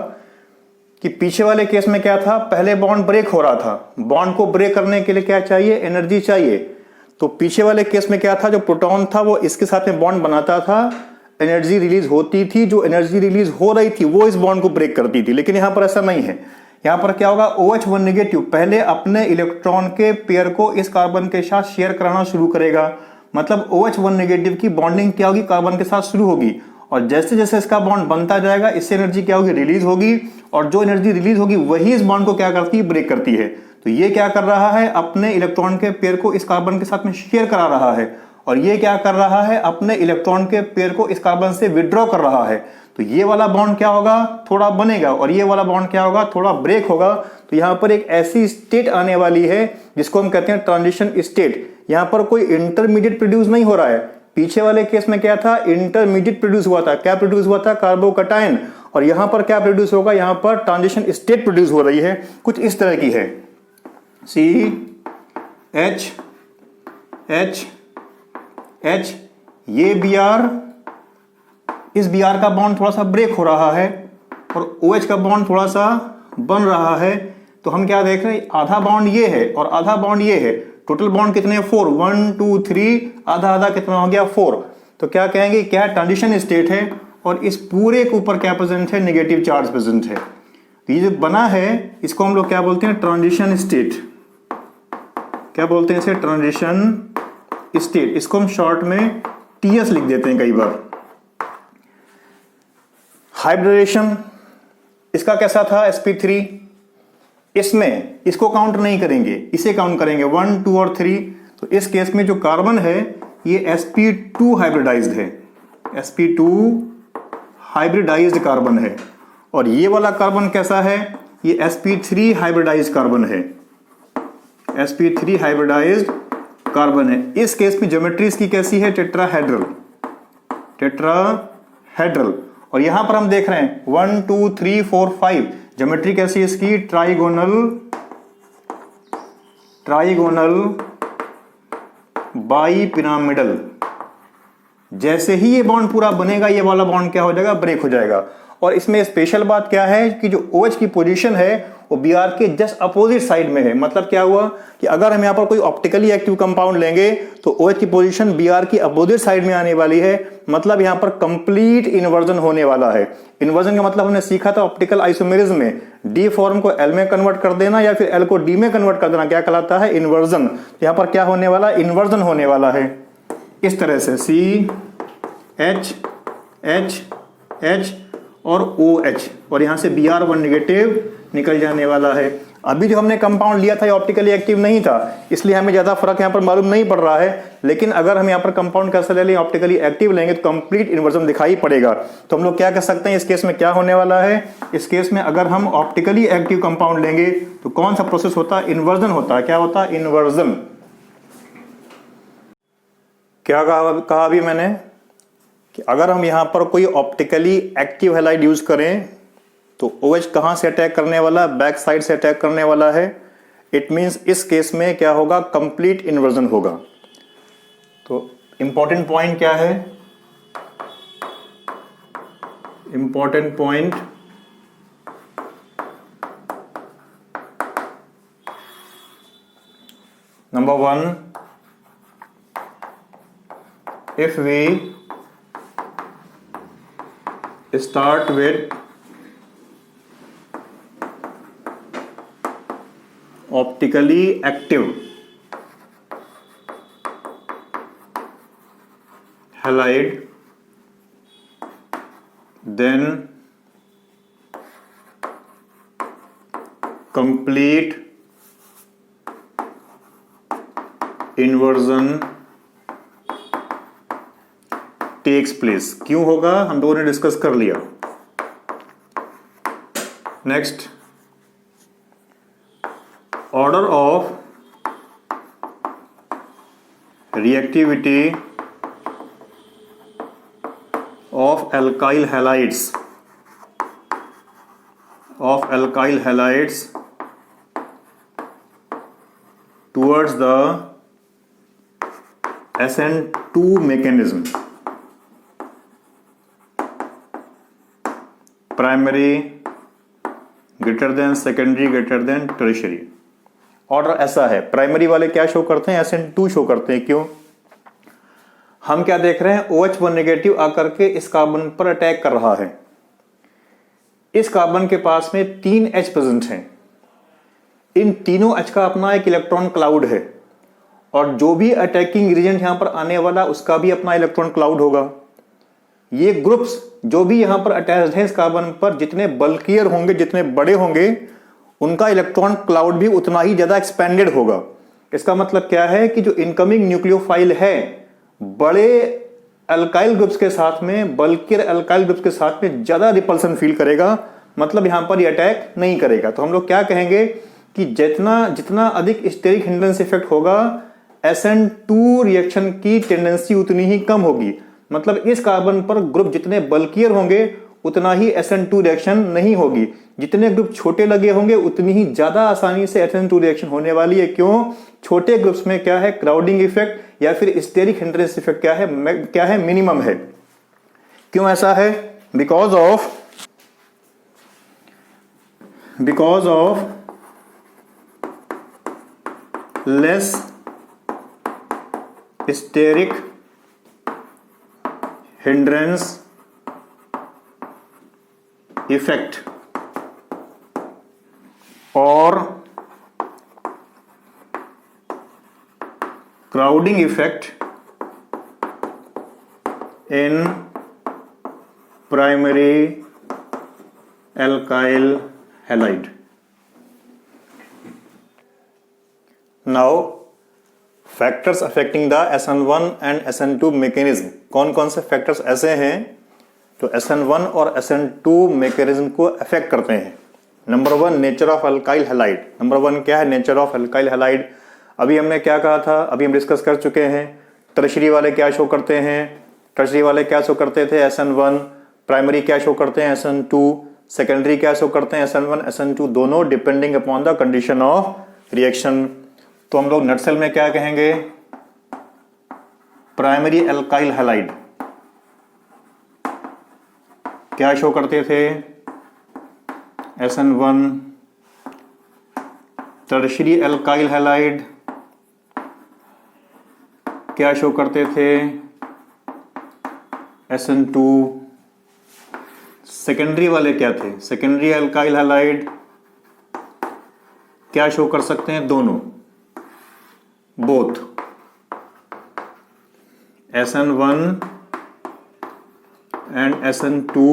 कि पीछे वाले केस में क्या था? पहले बॉन्ड ब्रेक हो रहा था। बॉन्ड को ब्रेक करने के लिए क्या चाहिए? एनर्जी चाहिए। तो पीछे वाले केस में क्या था? जो प्रोटॉन था वो इसके साथ में बॉन्ड बनाता था, एनर्जी रिलीज होती थी। जो एनर्जी रिलीज हो रही थी वो इस बॉन्ड को ब्रेक करती थी। लेकिन यहां पर ऐसा नहीं है। यहां पर क्या होगा? OH1 नेगेटिव पहले अपने इलेक्ट्रॉन के पेयर को इस कार्बन के साथ शेयर कराना शुरू करेगा। मतलब OH1 नेगेटिव की बॉन्डिंग क्या होगी? कार्बन के साथ शुरू होगी। और जैसे जैसे इसका बॉन्ड बनता जाएगा, इससे एनर्जी क्या होगी? रिलीज होगी। और जो एनर्जी रिलीज होगी वही इस बॉन्ड को क्या करती है? ब्रेक करती है। तो ये क्या कर रहा है? अपने इलेक्ट्रॉन के पेयर को इस कार्बन के साथ में शेयर करा रहा है। और ये क्या कर रहा है? अपने इलेक्ट्रॉन के पेयर को इस कार्बन से विड्रॉ कर रहा है। तो ये वाला बॉन्ड क्या होगा? थोड़ा बनेगा। और ये वाला बॉन्ड क्या होगा? थोड़ा ब्रेक होगा। तो यहां पर एक ऐसी स्टेट आने वाली है जिसको हम कहते हैं ट्रांजिशन स्टेट। यहां पर कोई इंटरमीडिएट प्रोड्यूस नहीं हो रहा है। पीछे वाले केस में क्या था? इंटरमीडिएट प्रोड्यूस हुआ था। क्या प्रोड्यूस हुआ था? कार्बोकटायन। और यहां पर क्या प्रोड्यूस होगा? यहां पर ट्रांजिशन स्टेट प्रोड्यूस हो रही है, कुछ इस तरह की है। CH H H, ये Br, इस Br का बॉन्ड थोड़ा सा ब्रेक हो रहा है और OH का बॉन्ड थोड़ा सा बन रहा है। तो हम क्या देख रहे हैं? आधा बॉन्ड ये है और आधा बॉन्ड ये है। टोटल बॉन्ड कितने हैं? 4, 1 2 3, आधा आधा कितना हो गया? 4। तो क्या कहेंगे? क्या ट्रांजिशन स्टेट है। और इस पूरे के ऊपर क्या प्रेजेंट है, नेगेटिव चार्ज प्रेजेंट है। तो ये जो बना है इसको हम लोग क्या बोलते हैं, ट्रांजिशन स्टेट। क्या बोलते हैं इसे, ट्रांजिशन स्टेट। इसको हम शॉर्ट में टीएस लिख देते हैं कई बार। हाइब्रिडेशन इसका कैसा था, sp3। इसमें इसको काउंट नहीं करेंगे, इसे काउंट करेंगे 1, 2 और 3। तो इस केस में जो कार्बन है ये sp2 हाइब्रिडाइज्ड है, sp2 हाइब्रिडाइज्ड कार्बन है। और ये वाला कार्बन कैसा है, ये sp3 हाइब्रिडाइज्ड कार्बन है, sp3 हाइब्रिडाइज्ड कार्बन है। इस केस में ज्योमेट्री इसकी कैसी है, टेट्राहेड्रल, टेट्राहेड्रल। और यहां पर हम देख रहे हैं 1, 2, 3, 4, 5 ज्योमेट्री कैसी है इसकी, ट्राइगोनल, ट्राइगोनल बाई पिरामिडल। जैसे ही ये बॉन्ड पूरा बनेगा ये वाला बॉन्ड क्या हो जाएगा, ब्रेक हो जाएगा। और इसमें स्पेशल बात क्या है कि जो OH की पोजीशन है वो Br के जस्ट अपोजिट साइड में है। मतलब क्या हुआ कि अगर हम यहां पर कोई ऑप्टिकली एक्टिव कंपाउंड लेंगे तो OH की पोजीशन Br की अपोजिट साइड में आने वाली है। मतलब यहां पर कंप्लीट इन्वर्जन होने वाला है। इन्वर्जन का मतलब हमने सीखा था ऑप्टिकल आइसोमेरिज्म में, डी फॉर्म को एल में कन्वर्ट कर देना या फिर एल को डी में कन्वर्ट कर देना, क्या कहलाता है, इन्वर्जन। यहां पर क्या होने वाला, इन्वर्जन होने वाला है इस तरह से, CH H H और OH, और यहां से Br1 नेगेटिव निकल जाने वाला है। अभी जो हमने कंपाउंड लिया था ये ऑप्टिकली एक्टिव नहीं था, इसलिए हमें ज्यादा फर्क यहां पर मालूम नहीं पड़ रहा है। लेकिन अगर हम यहां पर कंपाउंड कैसे ले लें, ऑप्टिकली एक्टिव लेंगे तो कंप्लीट इन्वर्जन दिखाई पड़ेगा। तो हम लोग क्या कह सकते हैं इस केस में क्या होने वाला है, इस केस में अगर हम ऑप्टिकली एक्टिव कंपाउंड लेंगे तो कौन सा प्रोसेस होता है, इन्वर्जन होता है। क्या होता है, इन्वर्जन। क्या कहा अभी मैंने कि अगर हम यहां पर कोई ऑप्टिकली एक्टिव हैलाइड यूज करें तो OH कहां से अटैक करने वाला, बैक साइड से अटैक करने वाला है। इट मींस इस केस में क्या होगा, कंप्लीट इन्वर्जन होगा। तो इंपॉर्टेंट पॉइंट क्या है, important point number 1, if we start with optically active halide, then complete inversion takes place. क्यों होगा, हम लोगों ने डिस्कस कर लिया। Next, order of reactivity of alkyl halides, of alkyl halides towards the SN2 mechanism, primary greater than secondary greater than tertiary. Order ऐसा है, primary वाले क्या शो करते हैं, SN2 शो करते हैं। क्यों, हम क्या देख रहे हैं, OH1 नेगेटिव आकर के इस कार्बन पर अटैक कर रहा है। इस कार्बन के पास में 3 H प्रेजेंट हैं। इन तीनों H का अपना एक इलेक्ट्रॉन क्लाउड है और जो भी अटैकिंग रिएजेंट यहां पर आने वाला उसका भी अपना इलेक्ट्रॉन क्लाउड होगा। ये ग्रुप्स जो भी यहां पर अटैच्ड हैं इस कार्बन पर, जितने बल्कियर होंगे, जितने बड़े होंगे, उनका इलेक्ट्रॉन क्लाउड भी उतना ही ज्यादा एक्सपेंडेड होगा। इसका मतलब क्या है कि जो इनकमिंग न्यूक्लियोफाइल है बड़े अल्काइल ग्रुप्स के साथ में, बल्कियर अल्काइल ग्रुप्स के साथ में ज्यादा रिपल्सन फील करेगा, मतलब यहां पर ये अटैक नहीं करेगा। तो हम लोग क्या कहेंगे कि जितना अधिक स्टेरिक हिंड्रेंस इफेक्ट होगा, SN2 रिएक्शन की टेंडेंसी उतनी ही कम होगी। मतलब इस कार्बन पर ग्रुप जितने बल्कियर होंगे उतना ही SN2 रिएक्शन नहीं होगी। जितने ग्रुप छोटे लगे होंगे उतनी ही ज्यादा आसानी से SN2 रिएक्शन होने वाली है। क्यों, छोटे ग्रुप्स में क्या है, क्राउडिंग इफेक्ट या फिर स्टेरिक हिंड्रेंस इफेक्ट क्या है, मिनिमम है। क्यों ऐसा है, because of less steric hindrance effect और crowding effect in primary alkyl halide. Now factors affecting the SN1 and SN2 mechanism. कौन कौन से फैक्टर्स ऐसे हैं तो SN1 और SN2 मैकेनिज्म को अफेक्ट करते हैं। Number 1, nature of alkyl halide. Number 1 क्या है? Nature of alkyl halide. अभी हमने क्या कहा था, अभी हम डिस्कस कर चुके हैं। टर्शरी वाले क्या शो करते हैं? टर्शरी वाले क्या शो करते थे? SN1। प्राइमरी क्या शो करते हैं? SN2। सेकेंडरी क्या शो करते हैं? SN1 SN2 दोनों, depending upon the condition of reaction. तो हम लोग नटसेल में क्या कहेंगे? प्राइमरी एल्काइल हैलाइड क्या शो करते थे? SN1। टर्शरी एल्काइल हैलाइड क्या शो करते थे? SN2। सेकेंडरी वाले क्या थे? सेकेंडरी एल्काइल हैलाइड क्या शो कर सकते हैं? दोनों, both SN1 and SN2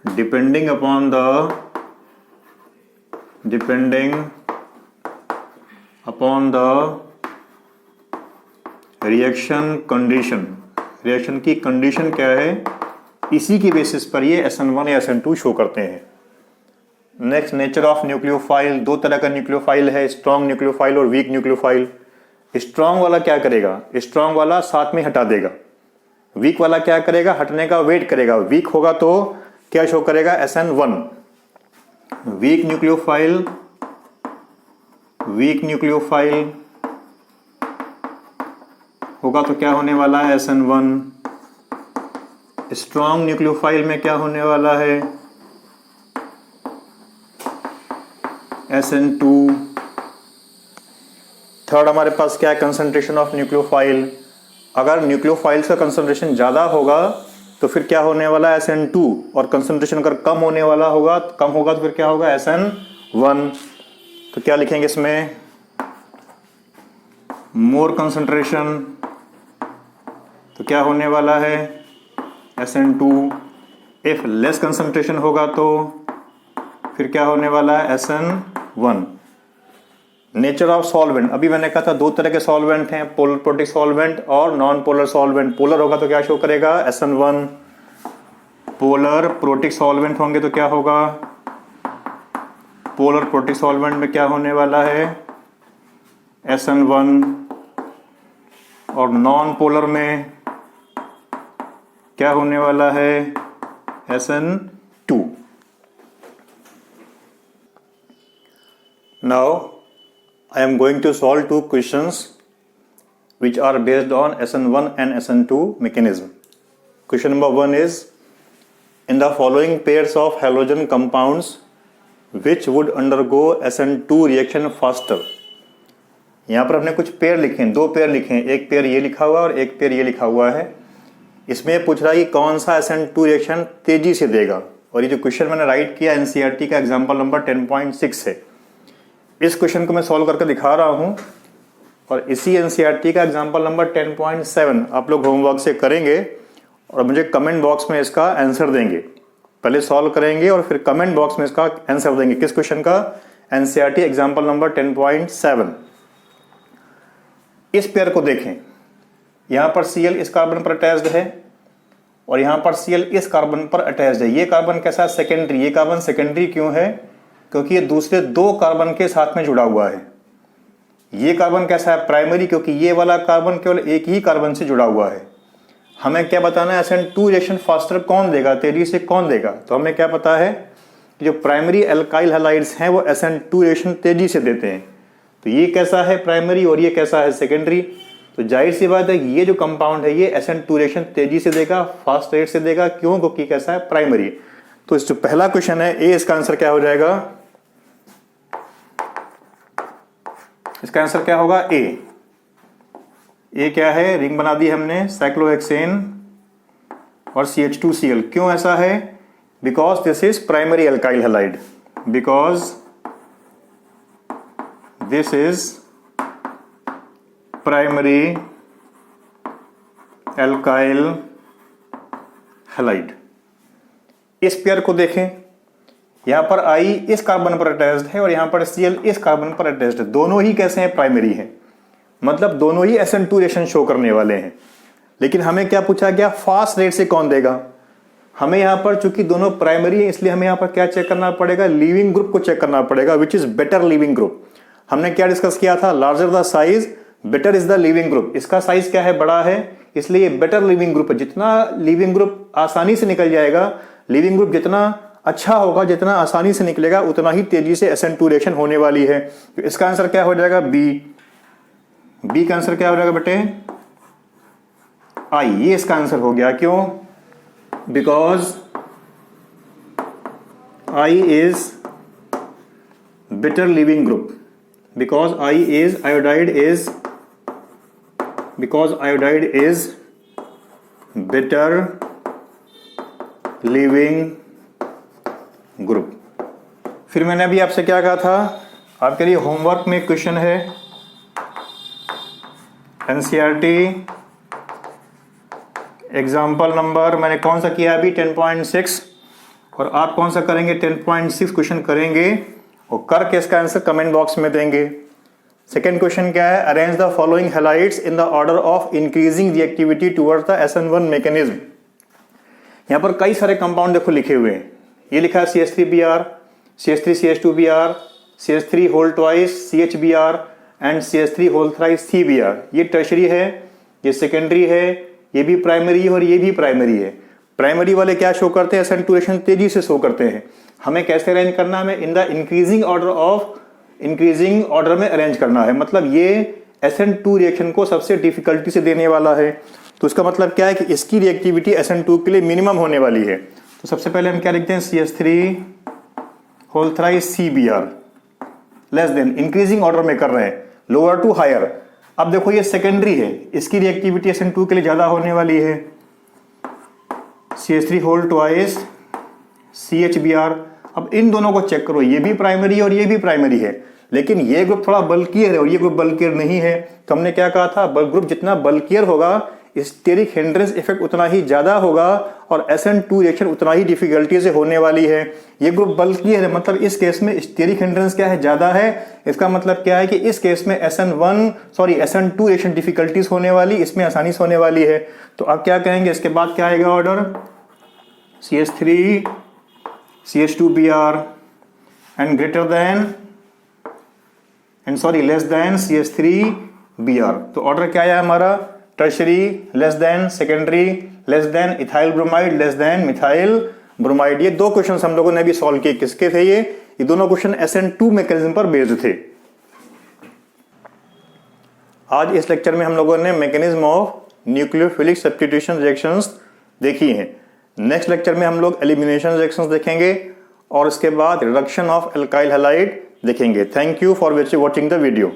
depending upon the reaction condition. Reaction की कंडीशन क्या है, इसी की बेसिस पर ये SN1 या SN2 शो करते हैं। Next, nature of nucleophile. दो तरह का न्यूक्लियोफाइल है, स्ट्रॉन्ग न्यूक्लियोफाइल और वीक न्यूक्लियोफाइल। स्ट्रॉन्ग वाला क्या करेगा? स्ट्रॉन्ग वाला साथ में हटा देगा। वीक वाला क्या करेगा? हटने का वेट करेगा। वीक होगा तो क्या शो करेगा? SN1। वीक न्यूक्लियोफाइल होगा तो क्या होने वाला है? SN1। स्ट्रॉन्ग न्यूक्लियोफाइल में क्या होने वाला है? SN2। थर्ड हमारे पास क्या है? Concentration of nucleophile. अगर न्यूक्लियोफाइल्स का कंसंट्रेशन ज़्यादा होगा तो फिर क्या होने वाला है? SN2। और कंसंट्रेशन अगर कम होने वाला होगा, कम होगा तो फिर क्या होगा? SN1। तो क्या लिखेंगे इसमें? मोर कंसंट्रेशन तो क्या होने वाला है? SN2। इफ लेस कंसंट्रेशन होगा तो फिर क्या होने वाला है? SN1। Nature of solvent. अभी मैंने कहा था दो तरह के सॉल्वेंट हैं, पोलर प्रोटिक सॉल्वेंट और नॉन पोलर सॉल्वेंट। पोलर होगा तो क्या शो करेगा? SN1। पोलर प्रोटिक सॉल्वेंट होंगे तो क्या होगा? पोलर प्रोटिक सॉल्वेंट में क्या होने वाला है? SN1। और नॉन पोलर में क्या होने वाला है? SN2। Now I am going to solve two questions which are based on SN1 and SN2 mechanism. Question number 1 is, in the following pairs of halogen compounds which would undergo SN2 reaction faster। यहाँ पर हमने कुछ pair लिखे हैं, दो pair लिखे हैं। एक पेयर ये लिखा हुआ और एक पेयर ये लिखा हुआ है। इसमें पूछ रहा है कि कौन सा SN2 रिएक्शन तेजी से देगा। और ये जो क्वेश्चन मैंने राइट किया NCERT का एग्जाम्पल नंबर 10.6 है। इस क्वेश्चन को मैं सॉल्व करके दिखा रहा हूँ और इसी NCERT का एग्जाम्पल नंबर 10.7 आप लोग होमवर्क से करेंगे और मुझे कमेंट बॉक्स में इसका आंसर देंगे। पहले सॉल्व करेंगे और फिर कमेंट बॉक्स में इसका आंसर देंगे। किस क्वेश्चन का? NCERT example number 10.7। इस पेयर को देखें, यहाँ पर Cl इस कार्बन पर अटैच्ड है और यहाँ पर Cl इस कार्बन पर अटैच्ड है। ये कार्बन कैसा है? सेकेंडरी। ये कार्बन सेकेंडरी क्यों है? क्योंकि ये दूसरे दो कार्बन के साथ में जुड़ा हुआ है। ये कार्बन कैसा है? प्राइमरी, क्योंकि ये वाला कार्बन केवल एक ही कार्बन से जुड़ा हुआ है। हमें क्या बताना है? SN2 रिएक्शन फास्टर कौन देगा, तेजी से कौन देगा? तो हमें क्या पता है कि जो प्राइमरी एल्काइल हैलाइड्स हैं वो SN2 रिएक्शन तेजी से देते हैं। तो ये कैसा है? प्राइमरी, और ये कैसा है? सेकेंडरी। तो जाहिर सी बात है ये जो कंपाउंड है ये SN2 रिएक्शन तेजी से देगा, फास्ट रेट से देगा। क्यों? क्योंकि कैसा है? प्राइमरी। तो इस जो पहला क्वेश्चन है ए, इसका आंसर क्या हो जाएगा? इसका आंसर क्या होगा? ए। ए क्या है? रिंग बना दी हमने, साइक्लोहेक्सेन और CH2Cl। क्यों ऐसा है? because this is primary alkyl halide, because this is primary alkyl halide। इस पेयर को देखें, यहां पर I इस कार्बन पर अटैच्ड है और यहां पर Cl इस कार्बन पर अटैच्ड है। दोनों ही कैसे हैं? प्राइमरी हैं, मतलब दोनों ही SN2 रिएक्शन शो करने वाले हैं। लेकिन हमें क्या पूछा गया? फास्ट रेट से कौन देगा? हमें यहां पर चूंकि दोनों प्राइमरी है इसलिए हमें यहां पर क्या चेक करना पड़ेगा? लीविंग ग्रुप को चेक करना पड़ेगा, which is better leaving group. हमने क्या डिस्कस किया था? Larger the size better is the leaving group. इसका साइज क्या है? बड़ा है, इसलिए ये बेटर लीविंग ग्रुप है। जितना लीविंग ग्रुप आसानी से निकल जाएगा, लीविंग ग्रुप जितना अच्छा होगा, जितना आसानी से निकलेगा, उतना ही तेजी से SN2 रिएक्शन होने वाली है। तो इसका आंसर क्या हो जाएगा? बी का आंसर क्या हो जाएगा बेटे? आई। ये इसका आंसर हो गया। क्यों? Because I is better leaving group, because iodide is better leaving group। फिर मैंने अभी आपसे क्या कहा था? आपके लिए होमवर्क में क्वेश्चन है NCERT एग्जाम्पल नंबर, मैंने कौन सा किया अभी? 10.6। और आप कौन सा करेंगे? 10.6 क्वेश्चन करेंगे और करके इसका आंसर कमेंट बॉक्स में देंगे। सेकेंड क्वेश्चन क्या है? Arrange the following halides in the order of increasing reactivity towards the SN1 mechanism. यहां पर कई सारे कंपाउंड देखो लिखे हुए हैं। ये लिखा है CH3Br, CH3CH2Br, CH3 whole twice CHBr and CH3 whole thrice CBr। ये टर्शरी है, ये सेकेंडरी है, ये भी प्राइमरी है और ये भी प्राइमरी है। प्राइमरी वाले क्या शो करते हैं? SN2 रिएक्शन तेजी से शो करते हैं। हमें कैसे अरेंज करना है? हमें इन द इंक्रीजिंग ऑर्डर में अरेंज करना है। मतलब ये SN2 रिएक्शन को सबसे डिफिकल्टी से देने वाला है। तो इसका मतलब क्या है कि इसकी रिएक्टिविटी SN2 के लिए मिनिमम होने वाली है। तो सबसे पहले हम क्या लिखते हैं? CH3 whole thrice CBr less than, increasing order में कर रहे हैं, लोअर टू हायर। अब देखो ये सेकेंडरी है, इसकी रिएक्टिविटी SN2 के लिए ज्यादा होने वाली है। CH3 whole twice CHBr। अब इन दोनों को चेक करो, ये भी प्राइमरी है और ये भी प्राइमरी है, लेकिन ये ग्रुप थोड़ा बल्कियर है और ये ग्रुप बल्कियर नहीं है। तो हमने क्या कहा था? ग्रुप जितना बल्कियर होगा, स्टेरिक हिंड्रेंस इफेक्ट उतना ही ज्यादा होगा और SN2 रिएक्शन उतना ही डिफिकल्टी से होने वाली है। ये ग्रुप बल्कियर है, मतलब इस केस में स्टेरिक हिंड्रेंस क्या है? ज्यादा है। इसका मतलब क्या है कि इस केस में SN2 रिएक्शन डिफिकल्टीज होने वाली, इसमें आसानी से होने वाली है। तो आप क्या कहेंगे? इसके बाद क्या आएगा order? CH3 CH2Br and less than CH3Br। तो ऑर्डर क्या है हमारा? Tertiary less than, secondary less than, ethyl bromide less than methyl bromide. ये दो क्वेश्चन हम लोगों ने अभी सॉल्व किए। किसके थे ये दोनों क्वेश्चन? SN2 मैकेनिज्म पर बेस्ड थे। आज इस लेक्चर में हम लोगों ने mechanism of nucleophilic substitution reactions देखी हैं। नेक्स्ट लेक्चर में हम लोग एलिमिनेशन रिएक्शंस देखेंगे और उसके बाद रिडक्शन ऑफ एल्काइल हैलाइड देखेंगे। Thank you for watching the video.